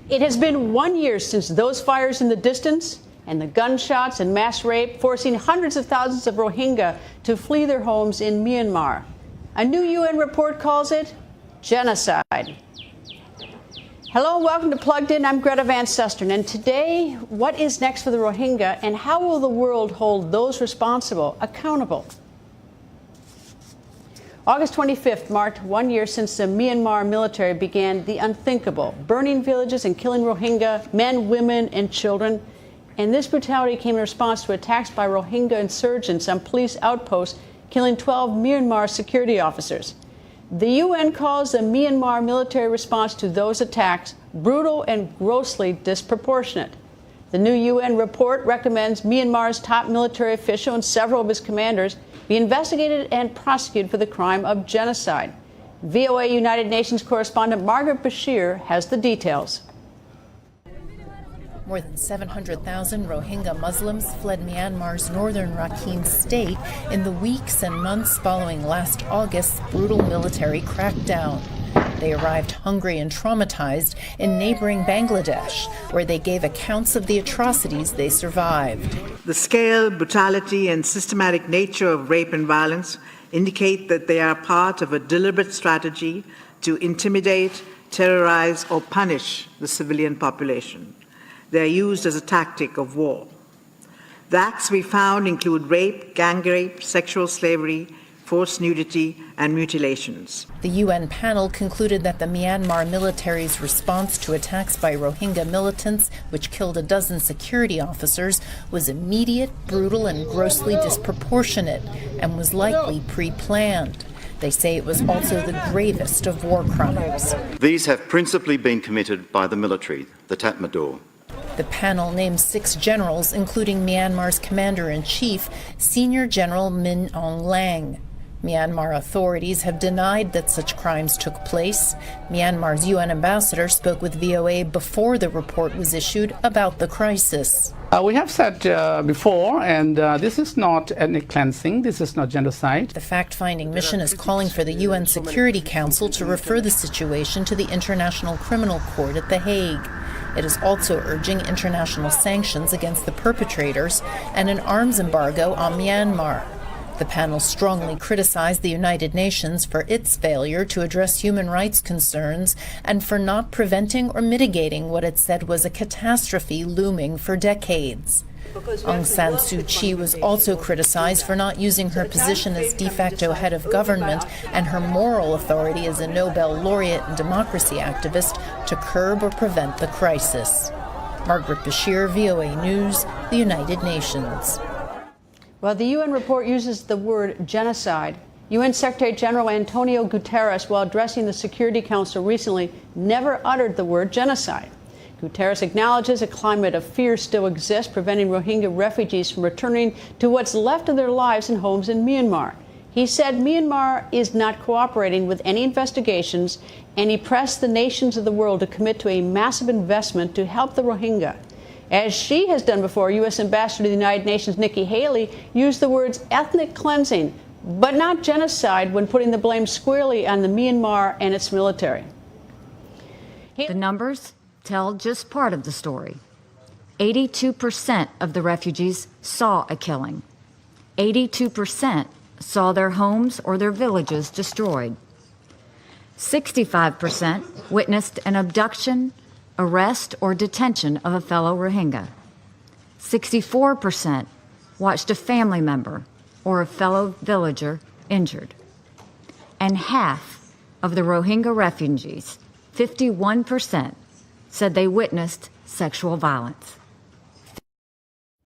It has been 1 year since those fires in the distance and the gunshots and mass rape, forcing hundreds of thousands of Rohingya to flee their homes in Myanmar. A new UN report calls it genocide. Hello and welcome to Plugged In. I'm Greta Van Susteren. And today, what is next for the Rohingya and how will the world hold those responsible accountable? August 25th marked 1 year since the Myanmar military began the unthinkable, burning villages and killing Rohingya men, women, and children. And this brutality came in response to attacks by Rohingya insurgents on police outposts, killing 12 Myanmar security officers. The UN calls the Myanmar military response to those attacks brutal and grossly disproportionate. The new UN report recommends Myanmar's top military official and several of his commanders be investigated and prosecuted for the crime of genocide. VOA United Nations correspondent Margaret Bashir has the details. More than 700,000 Rohingya Muslims fled Myanmar's northern Rakhine state in the weeks and months following last August's brutal military crackdown. They arrived hungry and traumatized in neighboring Bangladesh, where they gave accounts of the atrocities they survived. The scale, brutality, and systematic nature of rape and violence indicate that they are part of a deliberate strategy to intimidate, terrorize, or punish the civilian population. They are used as a tactic of war. The acts we found include rape, gang rape, sexual slavery, forced nudity, and mutilations. The UN panel concluded that the Myanmar military's response to attacks by Rohingya militants, which killed a dozen security officers, was immediate, brutal, and grossly disproportionate, and was likely pre-planned. They say it was also the gravest of war crimes. These have principally been committed by the military, the Tatmadaw. The panel named 6 generals, including Myanmar's commander-in-chief, Senior General Min Aung Hlaing. Myanmar authorities have denied that such crimes took place. Myanmar's UN ambassador spoke with VOA before the report was issued about the crisis. We have said before, and this is not ethnic cleansing, this is not genocide. The fact-finding mission is calling for the UN Security Council to refer the situation to the International Criminal Court at The Hague. It is also urging international sanctions against the perpetrators and an arms embargo on Myanmar. The panel strongly criticized the United Nations for its failure to address human rights concerns and for not preventing or mitigating what it said was a catastrophe looming for decades. Aung San Suu Kyi was also criticized for not using her position as de facto head of government and her moral authority as a Nobel laureate and democracy activist to curb or prevent the crisis. Margaret Bashir, VOA News, the United Nations. Well, the UN report uses the word genocide. UN Secretary General Antonio Guterres, while addressing the Security Council recently, never uttered the word genocide. Guterres acknowledges a climate of fear still exists, preventing Rohingya refugees from returning to what's left of their lives and homes in Myanmar. He said Myanmar is not cooperating with any investigations, and he pressed the nations of the world to commit to a massive investment to help the Rohingya. As she has done before, U.S. Ambassador to the United Nations Nikki Haley used the words ethnic cleansing, but not genocide, when putting the blame squarely on the Myanmar and its military. The numbers tell just part of the story. 82% of the refugees saw a killing. 82% saw their homes or their villages destroyed. 65% witnessed an abduction, arrest, or detention of a fellow Rohingya. 64% watched a family member or a fellow villager injured. And half of the Rohingya refugees, 51%, said they witnessed sexual violence.